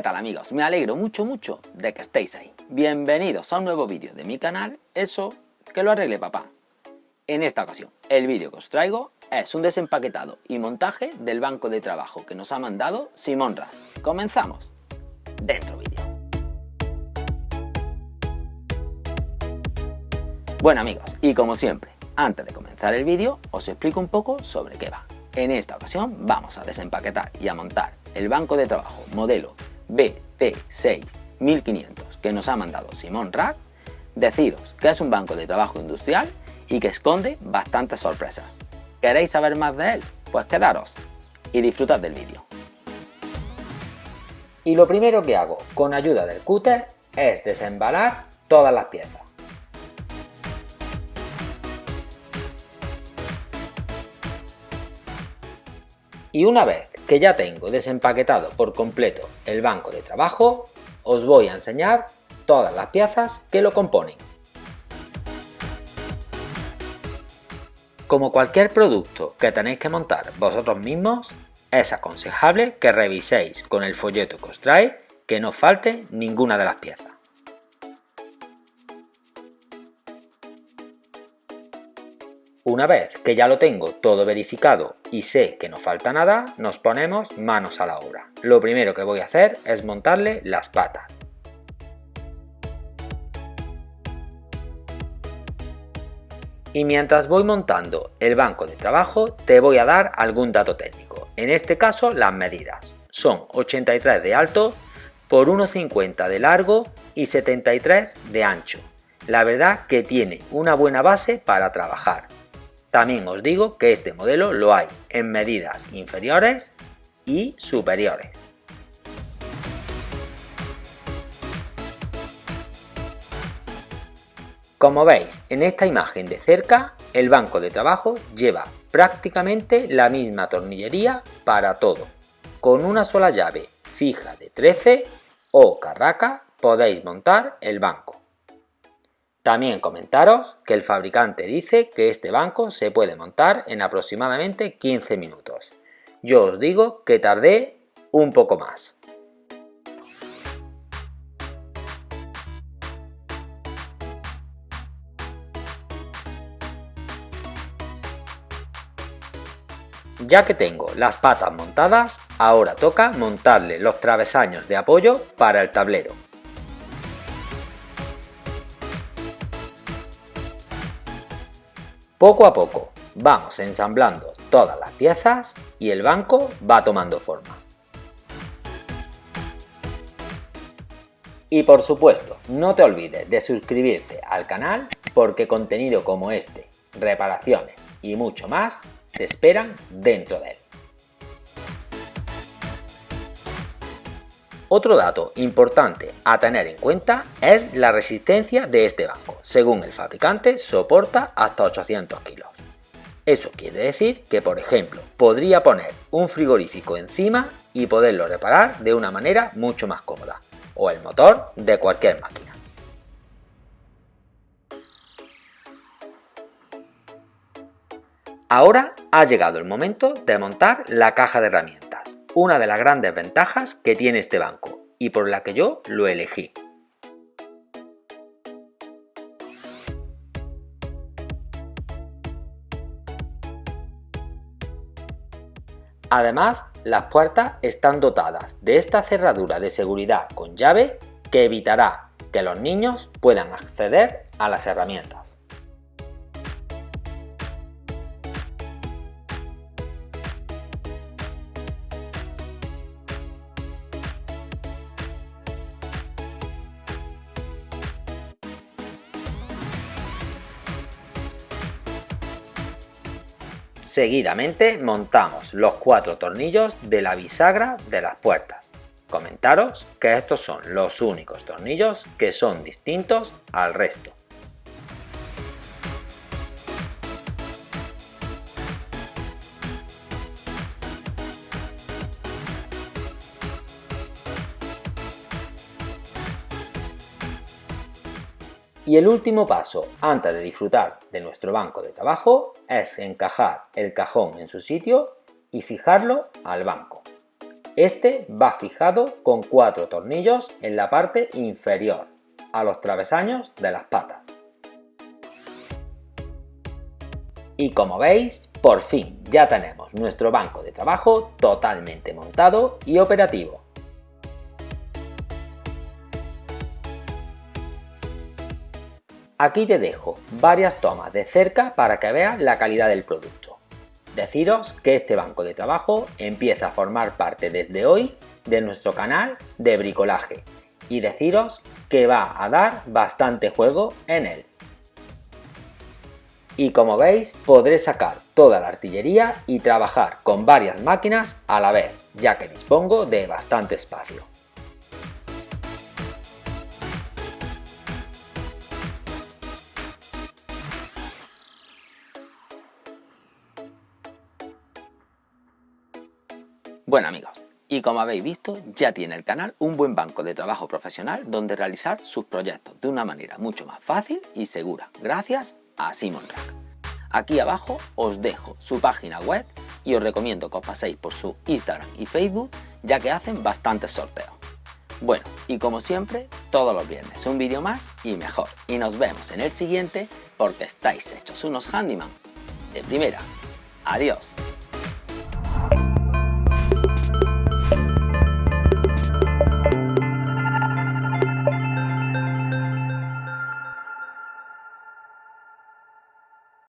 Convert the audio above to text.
¿Qué tal, amigos? Me alegro mucho de que estéis ahí. Bienvenidos a un nuevo vídeo de mi canal, Eso que lo arregle papá. En esta ocasión, el vídeo que os traigo es un desempaquetado y montaje del banco de trabajo que nos ha mandado Simón Raz. Comenzamos. Dentro vídeo. Bueno, amigos, y como siempre, antes de comenzar el vídeo, os explico un poco sobre qué va. En esta ocasión vamos a desempaquetar y a montar el banco de trabajo modelo BT6-1500 que nos ha mandado Simón Raz. Deciros que es un banco de trabajo industrial y que esconde bastantes sorpresas. ¿Queréis saber más de él? Pues quedaros y disfrutad del vídeo. Y lo primero que hago con ayuda del cúter es desembalar todas las piezas. Y una vez que ya tengo desempaquetado por completo el banco de trabajo, os voy a enseñar todas las piezas que lo componen. Como cualquier producto que tenéis que montar vosotros mismos, es aconsejable que reviséis con el folleto que os trae que no falte ninguna de las piezas. Una vez que ya lo tengo todo verificado y sé que no falta nada, nos ponemos manos a la obra. Lo primero que voy a hacer es montarle las patas. Y mientras voy montando el banco de trabajo, te voy a dar algún dato técnico. En este caso, las medidas. Son 83 de alto por 1,50 de largo y 73 de ancho. La verdad que tiene una buena base para trabajar. También os digo que este modelo lo hay en medidas inferiores y superiores. Como veis en esta imagen de cerca, el banco de trabajo lleva prácticamente la misma tornillería para todo. Con una sola llave fija de 13 o carraca podéis montar el banco. También comentaros que el fabricante dice que este banco se puede montar en aproximadamente 15 minutos. Yo os digo que tardé un poco más. Ya que tengo las patas montadas, ahora toca montarle los travesaños de apoyo para el tablero. Poco a poco vamos ensamblando todas las piezas y el banco va tomando forma. Y por supuesto, no te olvides de suscribirte al canal porque contenido como este, reparaciones y mucho más te esperan dentro de él. Otro dato importante a tener en cuenta es la resistencia de este banco. Según el fabricante, soporta hasta 800 kilos. Eso quiere decir que, por ejemplo, podría poner un frigorífico encima y poderlo reparar de una manera mucho más cómoda, o el motor de cualquier máquina. Ahora ha llegado el momento de montar la caja de herramientas. Una de las grandes ventajas que tiene este banco y por la que yo lo elegí. Además, las puertas están dotadas de esta cerradura de seguridad con llave que evitará que los niños puedan acceder a las herramientas. Seguidamente montamos los 4 tornillos de la bisagra de las puertas. Comentaros que estos son los únicos tornillos que son distintos al resto. Y el último paso antes de disfrutar de nuestro banco de trabajo es encajar el cajón en su sitio y fijarlo al banco. Este va fijado con 4 tornillos en la parte inferior, a los travesaños de las patas. Y como veis, por fin ya tenemos nuestro banco de trabajo totalmente montado y operativo. Aquí te dejo varias tomas de cerca para que veas la calidad del producto. Deciros que este banco de trabajo empieza a formar parte desde hoy de nuestro canal de bricolaje y deciros que va a dar bastante juego en él. Y como veis, podré sacar toda la artillería y trabajar con varias máquinas a la vez, ya que dispongo de bastante espacio. Bueno amigos, y como habéis visto, ya tiene el canal un buen banco de trabajo profesional donde realizar sus proyectos de una manera mucho más fácil y segura, gracias a SimonRack. Aquí abajo os dejo su página web y os recomiendo que os paséis por su Instagram y Facebook, ya que hacen bastantes sorteos. Bueno, y como siempre, todos los viernes un vídeo más y mejor. Y nos vemos en el siguiente porque estáis hechos unos handyman de primera. Adiós.